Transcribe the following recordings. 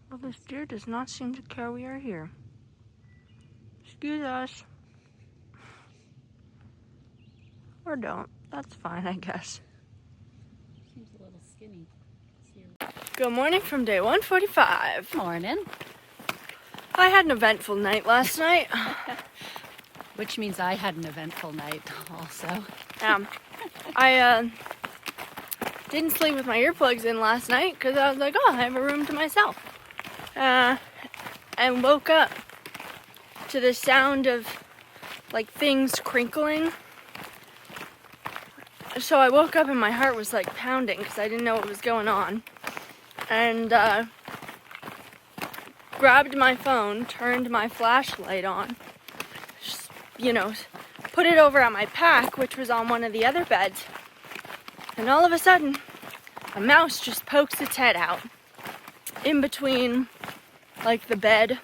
Well, this deer does not seem to care we are here. Excuse us. Or don't. That's fine, I guess. Seems a little skinny. Good morning from day 145. Morning. I had an eventful night last night. Which means I had an eventful night also. I didn't sleep with my earplugs in last night because I was like, oh, I have a room to myself. And woke up to the sound of like things crinkling. So I woke up and my heart was like pounding because I didn't know what was going on. And grabbed my phone, turned my flashlight on, just, put it over at my pack, which was on one of the other beds. And all of a sudden, a mouse just pokes its head out in between like the bed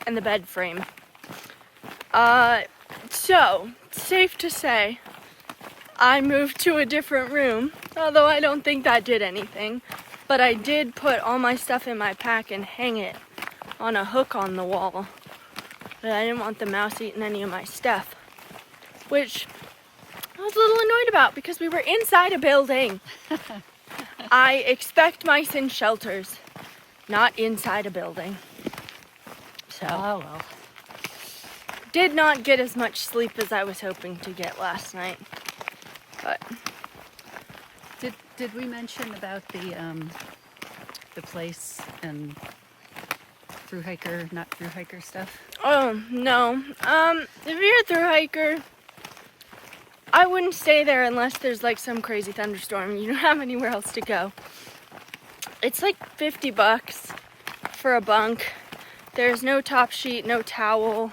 and the bed frame. So, safe to say, I moved to a different room, although I don't think that did anything. But I did put all my stuff in my pack and hang it on a hook on the wall. But I didn't want the mouse eating any of my stuff, which I was a little annoyed about because we were inside a building. I expect mice in shelters, not inside a building. So, oh well. Did not get as much sleep as I was hoping to get last night. But did we mention about the place and through hiker, not through hiker stuff? oh no. If you're a thru hiker, I wouldn't stay there unless there's like some crazy thunderstorm. You don't have anywhere else to go. It's like $50 for a bunk. There's no top sheet, no towel.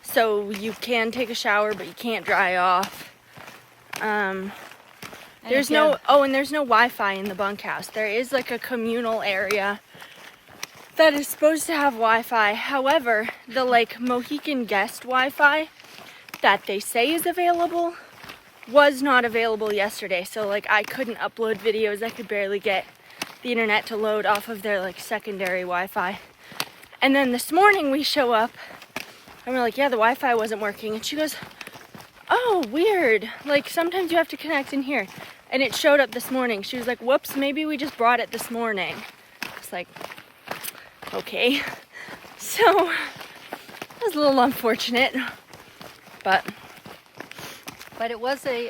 So you can take a shower, but you can't dry off. There's no Wi-Fi in the bunkhouse. There is like a communal area that is supposed to have Wi-Fi. However, the like Mohican guest Wi-Fi that they say is available was not available yesterday. So like I couldn't upload videos. I could barely get the internet to load off of their like secondary Wi-Fi. And then this morning we show up and we're like, yeah, the Wi-Fi wasn't working. And she goes, oh, weird. Like sometimes you have to connect in here. And it showed up this morning. She was like, whoops, maybe we just brought it this morning. It's like, okay. So, it was a little unfortunate. But it was a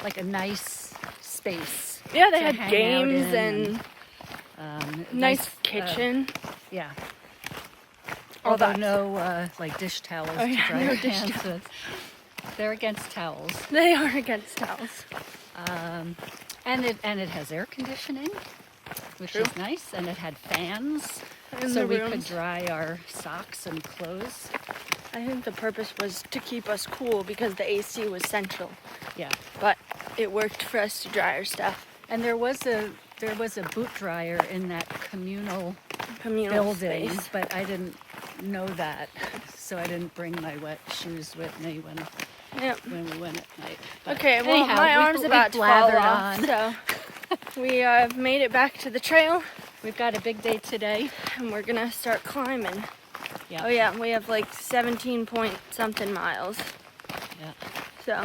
like a nice space. Yeah, they had games and nice kitchen. Yeah. Although no like dish towels to dry your hands with. They're against towels. They are against towels. And it has air conditioning, which True. is nice, and it had fans, In so the we rooms. could dry our socks and clothes. I think the purpose was to keep us cool because the AC was central. Yeah. But it worked for us to dry our stuff. And there was a boot dryer in that communal building, space. but I didn't know that, so I didn't bring my wet shoes with me when we went at night. But okay, well, anyhow, my arm's about to fall off, on. so we have made it back to the trail, We've got a big day today. and we're gonna start climbing. Yeah. Oh yeah, we have like 17 point something miles, Yeah. so.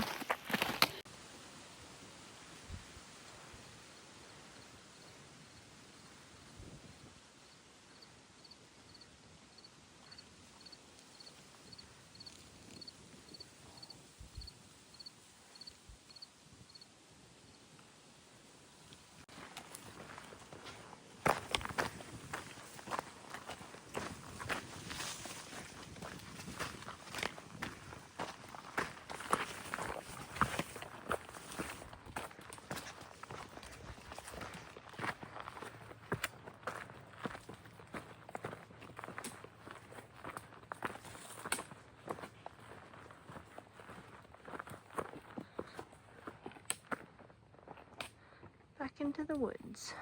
Back into the woods.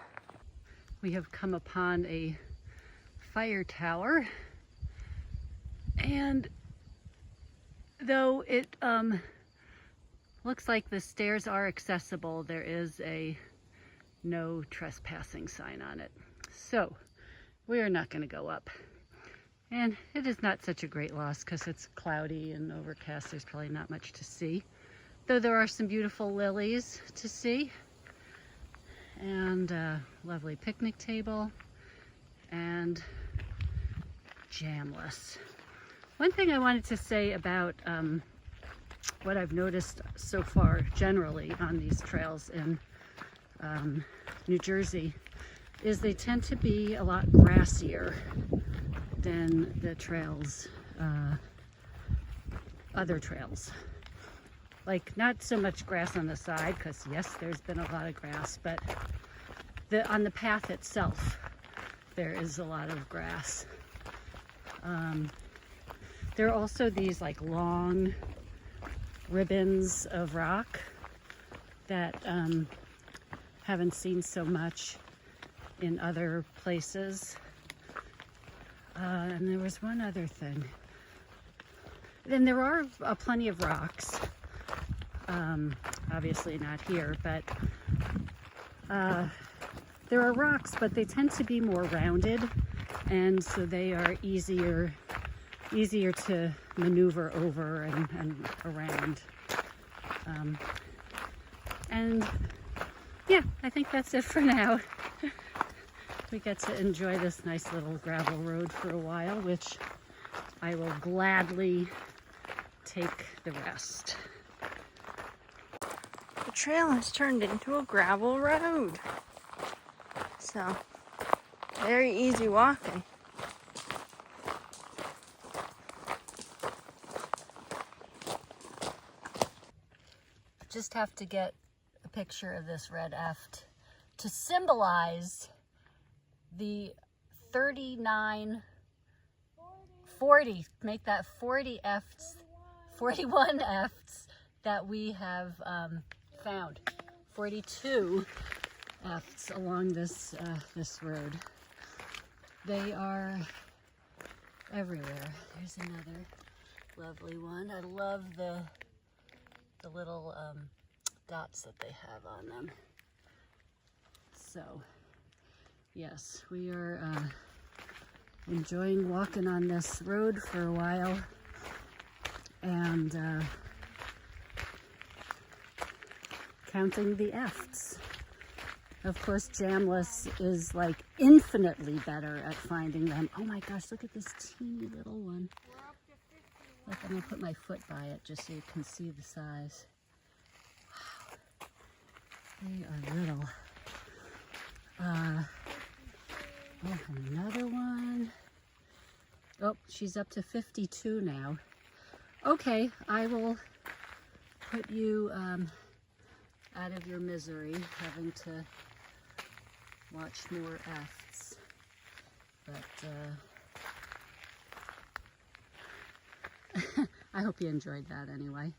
We have come upon a fire tower, and though it looks like the stairs are accessible, there is a no trespassing sign on it. So we are not going to go up. And it is not such a great loss because it's cloudy and overcast. There's probably not much to see. Though there are some beautiful lilies to see. And a lovely picnic table. And jamless. One thing I wanted to say about what I've noticed so far generally on these trails in New Jersey is they tend to be a lot grassier than the trails, other trails. Like not so much grass on the side, because yes, there's been a lot of grass, but on the path itself, there is a lot of grass. There are also these like long ribbons of rock that haven't seen so much in other places. And there was one other thing. Then there are plenty of rocks. Obviously not here, but there are rocks, but they tend to be more rounded, and so they are easier to maneuver over and around. And yeah, I think that's it for now. We get to enjoy this nice little gravel road for a while, which I will gladly take the rest. The trail has turned into a gravel road. So, very easy walking. Just have to get a picture of this red eft to symbolize the 40, make that 40 efts, 41 efts that we have found. 42 efts along this this road. They are everywhere. There's another lovely one. I love the little dots that they have on them. So yes, we are enjoying walking on this road for a while, and counting the efts. Of course, jamless is like infinitely better at finding them. Oh my gosh, look at this teeny little one. Look, I'm gonna put my foot by it just so you can see the size. Wow, they are little. Oh, another one. Oh, she's up to 52 now. Okay, I will put you out of your misery having to watch more efts. But I hope you enjoyed that anyway.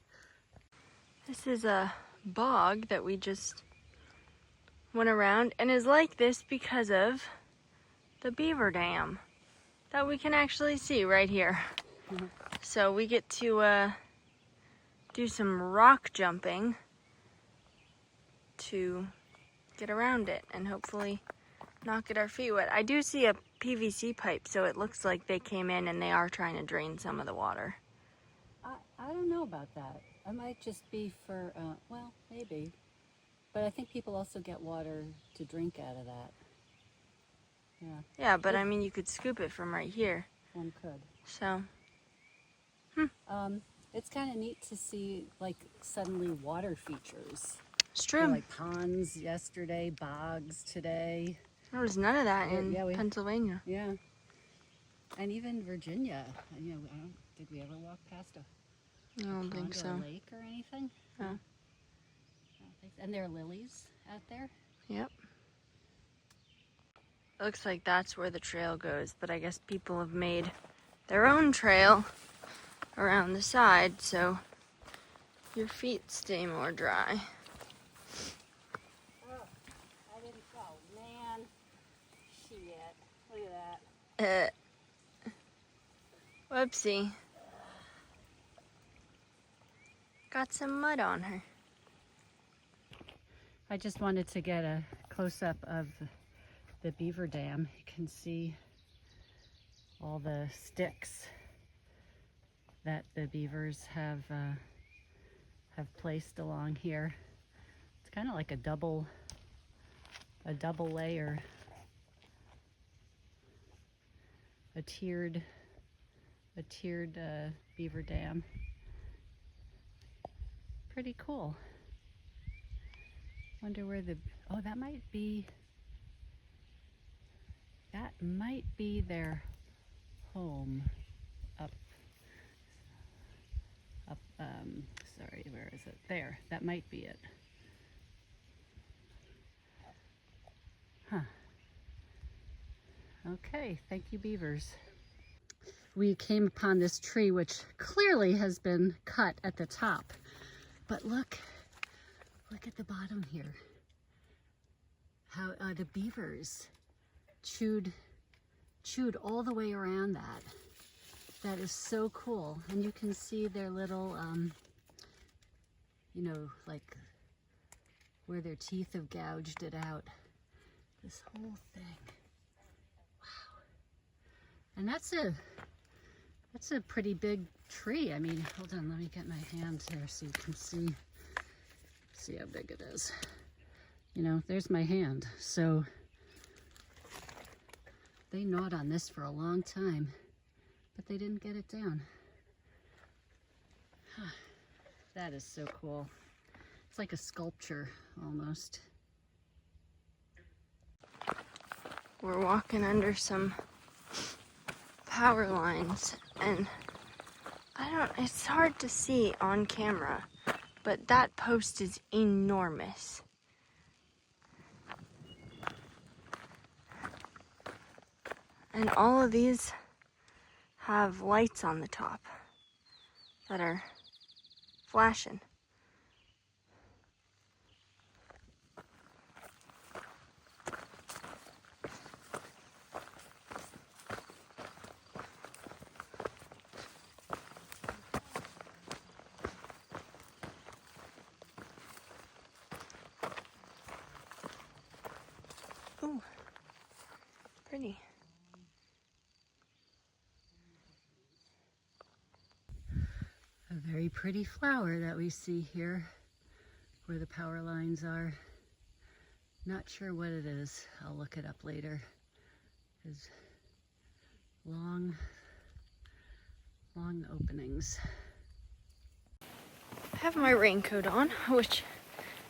This is a bog that we just went around and is like this because of the Beaver Dam that we can actually see right here. Mm-hmm. So we get to do some rock jumping to get around it and hopefully not get our feet wet. I do see a PVC pipe, so it looks like they came in and they are trying to drain some of the water. I don't know about that. It might just be for, well, maybe. But I think people also get water to drink out of that. Yeah. Yeah, but I mean, you could scoop it from right here. One could. So. It's kind of neat to see, like, suddenly water features. It's true. You know, like ponds yesterday, bogs today. There was none of that in Pennsylvania. Yeah. And even Virginia. You know, did we ever walk past a don't think so. Or a lake or anything? No. I don't think so. And there are lilies out there? Yep. It looks like that's where the trail goes, but I guess people have made their own trail around the side, so your feet stay more dry. Oh, I didn't go. Man, shit. Look at that. Whoopsie. Got some mud on her. I just wanted to get a close-up of the Beaver Dam. You can see all the sticks that the beavers have placed along here. It's kind of like a double layer, a tiered beaver dam. Pretty cool. Wonder where oh, that might be their home up, sorry, where is it? There, that might be it. Huh. Okay, thank you, beavers. We came upon this tree, which clearly has been cut at the top. But look at the bottom here. How the beavers chewed all the way around that. That is so cool. And you can see their little, you know, like where their teeth have gouged it out. This whole thing. Wow. And that's a pretty big tree. I mean, hold on, let me get my hand here so you can see how big it is. You know, there's my hand. So they gnawed on this for a long time, but they didn't get it down. That is so cool. It's like a sculpture almost. We're walking under some power lines, and it's hard to see on camera, but that post is enormous. And all of these have lights on the top that are flashing. Ooh, pretty. A very pretty flower that we see here where the power lines are. Not sure what it is. I'll look it up later. There's long openings. I have my raincoat on, which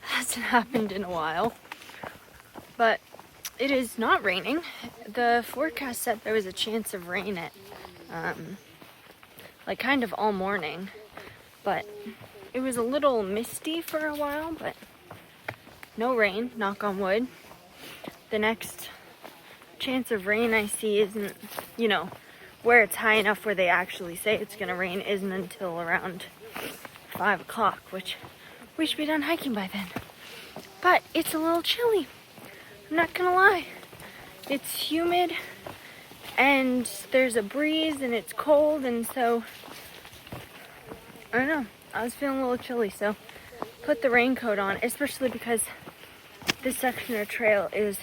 hasn't happened in a while, but it is not raining. The forecast said there was a chance of rain at like kind of all morning, but it was a little misty for a while, but no rain, knock on wood. The next chance of rain I see isn't, you know, where it's high enough where they actually say it's gonna rain isn't until around 5 o'clock, which we should be done hiking by then. But it's a little chilly, I'm not gonna lie. It's humid and there's a breeze and it's cold, and so I don't know, I was feeling a little chilly, so put the raincoat on, especially because this section of trail is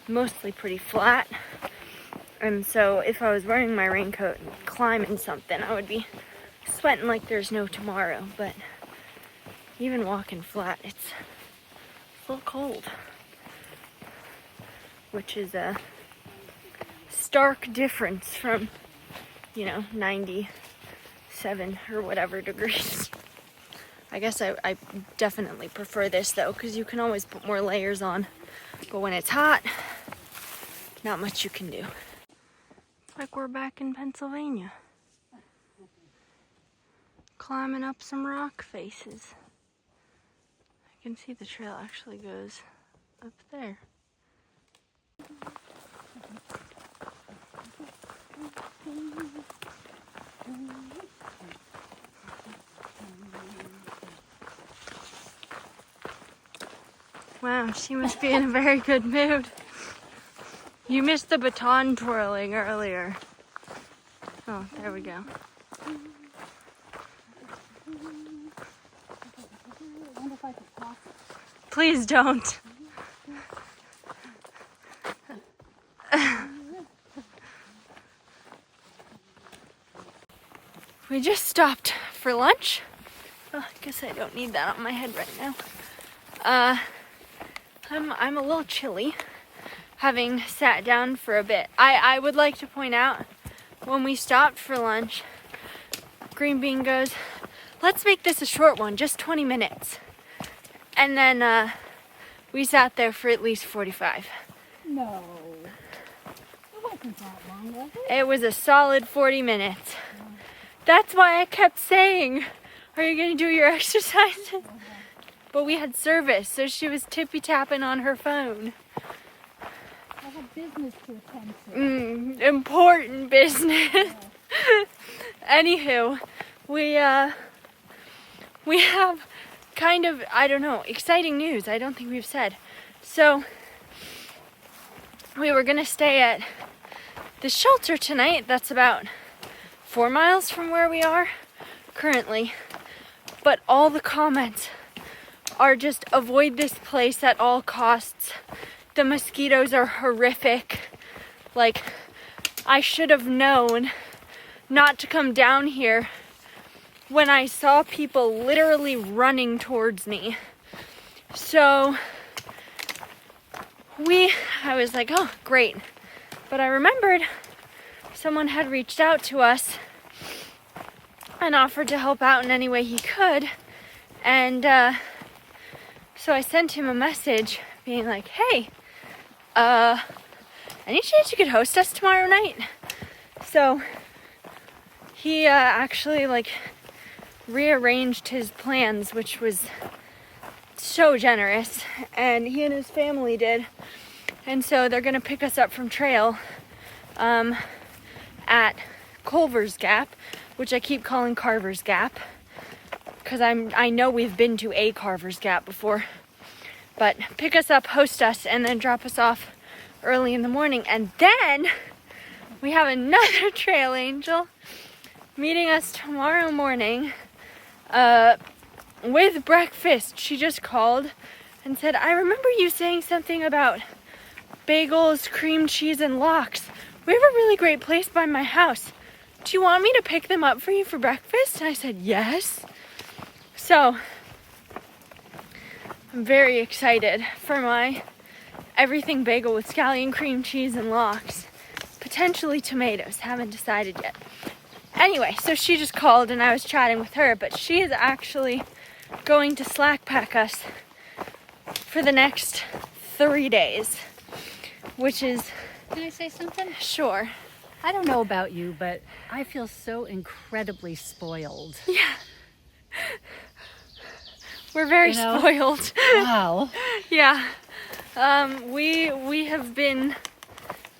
mostly pretty flat, and so if I was wearing my raincoat and climbing something, I would be sweating like there's no tomorrow. But even walking flat, it's a little cold, which is a stark difference from, you know, 97 or whatever degrees. I guess I definitely prefer this though, because you can always put more layers on, but when it's hot, not much you can do. It's like we're back in Pennsylvania, climbing up some rock faces. I can see the trail actually goes up there. Wow, she must be in a very good mood. You missed the baton twirling earlier. Oh, there we go. Please don't. We just stopped for lunch. Oh, I guess I don't need that on my head right now. I'm a little chilly, having sat down for a bit. I would like to point out, when we stopped for lunch, Green Bean goes, let's make this a short one, just 20 minutes. And then we sat there for at least 45. No. It wasn't that long, was it? It was a solid 40 minutes. That's why I kept saying, are you going to do your exercises? But we had service, so she was tippy-tapping on her phone. I have business to attend to. Important business. Anywho, we have kind of, I don't know, exciting news. I don't think we've said. So, we were going to stay at the shelter tonight. That's about 4 miles from where we are currently. But all the comments are just avoid this place at all costs. The mosquitoes are horrific. Like, I should have known not to come down here when I saw people literally running towards me. So I was like, oh, great. But I remembered someone had reached out to us and offered to help out in any way he could. And so I sent him a message being like, hey, any chance you could host us tomorrow night? So he actually rearranged his plans, which was so generous, and he and his family did. And so they're gonna pick us up from trail at Culver's Gap, which I keep calling Carver's Gap, because I know we've been to a Carver's Gap before. But pick us up, host us, and then drop us off early in the morning. And then we have another trail angel meeting us tomorrow morning with breakfast. She just called and said, I remember you saying something about bagels, cream cheese, and lox. We have a really great place by my house. Do you want me to pick them up for you for breakfast? And I said, yes. So I'm very excited for my everything bagel with scallion, cream cheese, and lox. Potentially tomatoes. Haven't decided yet. Anyway, so she just called and I was chatting with her, but she is actually going to slack pack us for the next 3 days, which is... Can I say something? Sure. I don't know about you, but I feel so incredibly spoiled. Yeah. We're very spoiled. Wow. Yeah. We have been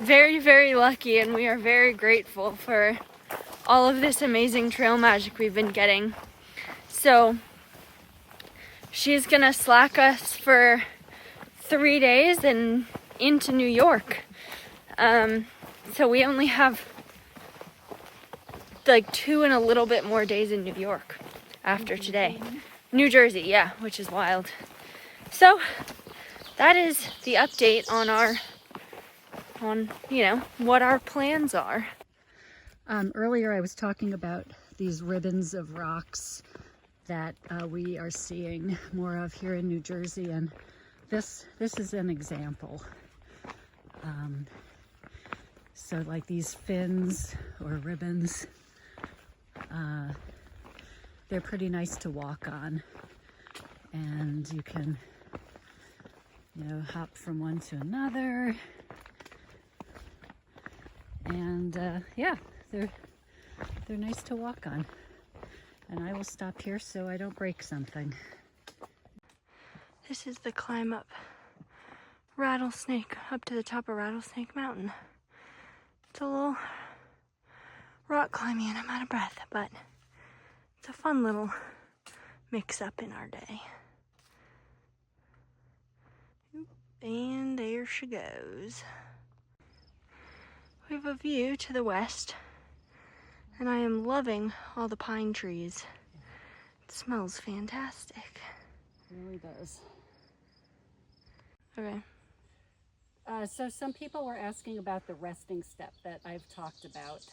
very, very lucky, and we are very grateful for all of this amazing trail magic we've been getting. So she's gonna slack us for 3 days and into New York. So we only have like 2 and a little bit more days in New York after today. New Jersey, yeah, which is wild. So that is the update on what our plans are. Earlier I was talking about these ribbons of rocks that we are seeing more of here in New Jersey, and this is an example. So like these fins or ribbons, they're pretty nice to walk on, and you can hop from one to another, and yeah, they're nice to walk on. And I will stop here so I don't break something. This is the climb up Rattlesnake, up to the top of Rattlesnake Mountain. It's a little rock climbing and I'm out of breath, but it's a fun little mix up in our day. And there she goes. We have a view to the west, and I am loving all the pine trees. It smells fantastic. It really does. Okay. So some people were asking about the resting step that I've talked about.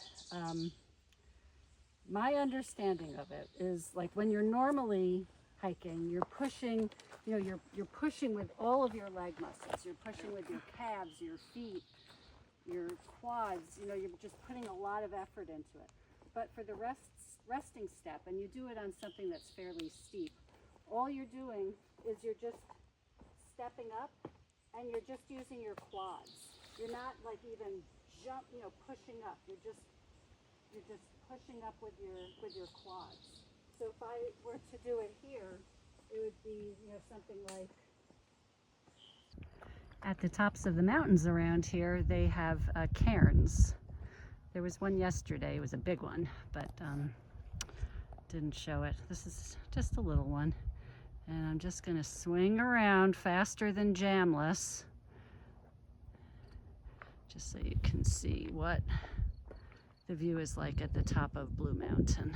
my understanding of it is like when you're normally hiking, you're pushing, you know, you're pushing with all of your leg muscles. You're pushing with your calves, your feet, your quads. You know, you're just putting a lot of effort into it. But for the resting step, and you do it on something that's fairly steep, all you're doing is you're just stepping up, and you're just using your quads. You're not like even pushing up. You're just pushing up with your quads. So if I were to do it here, it would be, you know, something like at the tops of the mountains around here, they have cairns. There was one yesterday. It was a big one, but didn't show it. This is just a little one. And I'm just going to swing around faster than Jamless, just so you can see what the view is like at the top of Blue Mountain.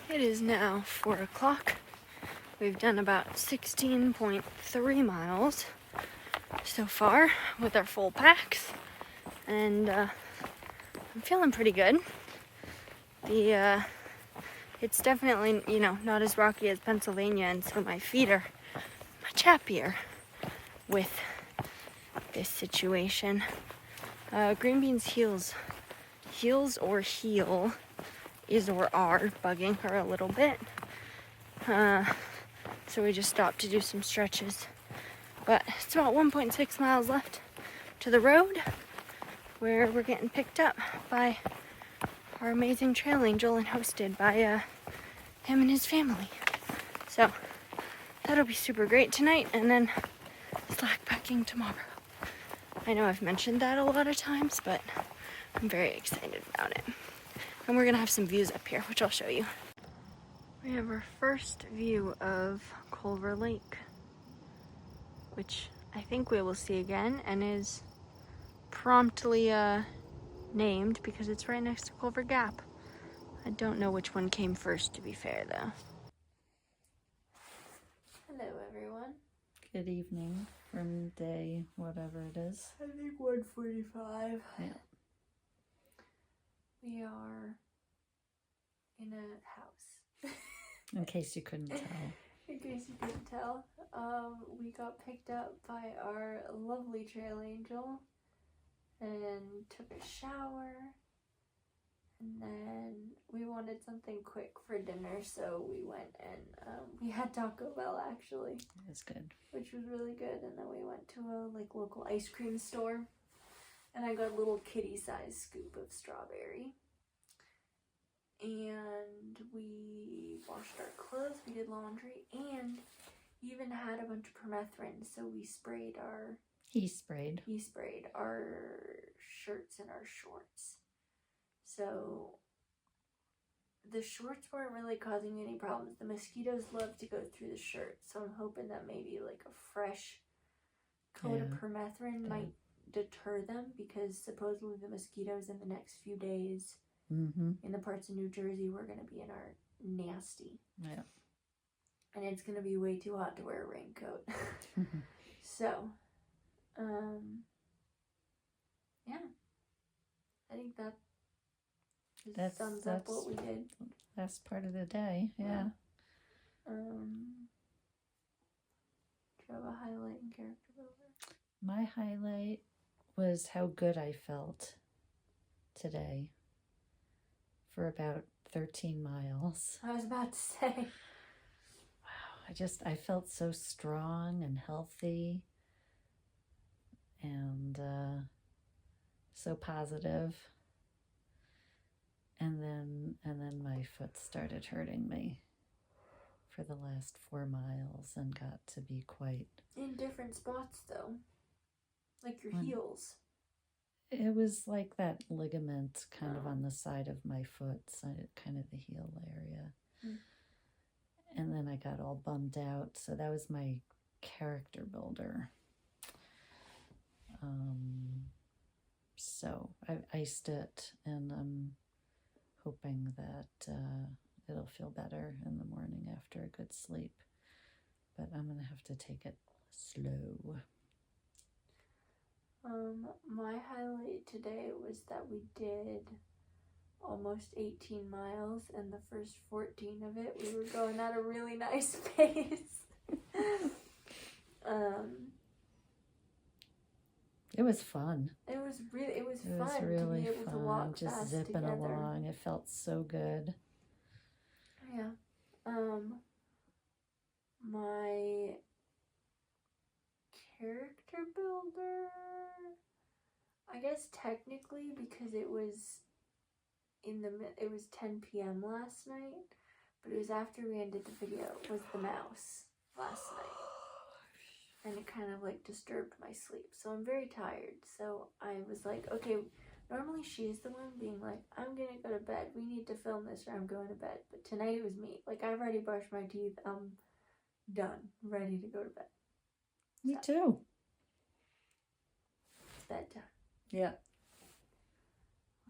It is now 4 o'clock. We've done about 16.3 miles so far with our full packs, and I'm feeling pretty good. It's definitely, you know, not as rocky as Pennsylvania, and so my feet are much happier with this situation. Green Bean's heels or heel is or are bugging her a little bit. So we just stopped to do some stretches. But it's about 1.6 miles left to the road, where we're getting picked up by our amazing trail angel and hosted by him and his family. So that'll be super great tonight, and then slack packing tomorrow. I know I've mentioned that a lot of times, but I'm very excited about it. And we're gonna have some views up here, which I'll show you. We have our first view of Culver Lake, which I think we will see again, and is promptly named because it's right next to Culver Gap. I don't know which one came first, to be fair, though. Hello, everyone. Good evening from day whatever it is. I think 1:45. Yeah. We are in a house. In case you couldn't tell. In case you couldn't tell, we got picked up by our lovely trail angel and took a shower, and then we wanted something quick for dinner, so we went and we had Taco Bell, actually. It was good. Which was really good, and then we went to a local ice cream store, and I got a little kitty-sized scoop of strawberry. And we washed our clothes, we did laundry, and even had a bunch of permethrin, so we sprayed our... He sprayed our shirts and our shorts. So the shorts weren't really causing any problems. The mosquitoes love to go through the shirt, so I'm hoping that maybe like a fresh coat of permethrin might deter them, because supposedly the mosquitoes in the next few days in the parts of New Jersey we're going to be in are nasty. Yeah. And it's going to be way too hot to wear a raincoat. So, yeah. I think that sums up what we did. Last part of the day, yeah. Do you have a highlight and character builder? My highlight was how good I felt today for about 13 miles. I was about to say. Wow, I felt so strong and healthy and so positive. And then my foot started hurting me for the last 4 miles and got to be quite... In different spots, though. Like your heels. It was like that ligament kind of on the side of my foot, kind of the heel area. And then I got all bummed out. So that was my character builder. So I've iced it, and I'm hoping that it'll feel better in the morning after a good sleep. But I'm going to have to take it slow. My highlight today was that we did almost 18 miles, and the first 14 of it we were going at a really nice pace. It was fun. It was It fun was really to be able to walk just fast zipping together. along. It felt so good. Yeah. My character builder, I guess technically, because it was 10 p.m. last night, but it was after we ended the video, was the mouse last night. And it kind of like disturbed my sleep. So I'm very tired. So I was like, okay, normally she's the one being like, I'm gonna go to bed. We need to film this or I'm going to bed. But tonight it was me. Like, I've already brushed my teeth. I'm done. Ready to go to bed. Me too. It's bedtime. Yeah.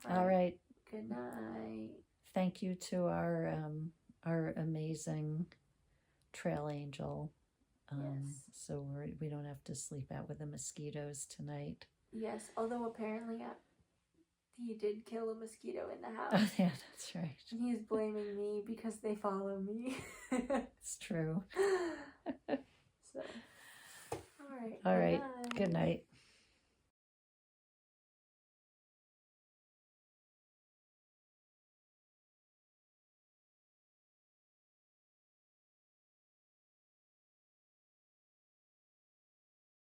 All right. Good night. Thank you to our amazing trail angel. Yes. So we don't have to sleep out with the mosquitoes tonight. Yes, although apparently he did kill a mosquito in the house. Oh, yeah, that's right. And he's blaming me because they follow me. It's true. So, all right. All right. Good night.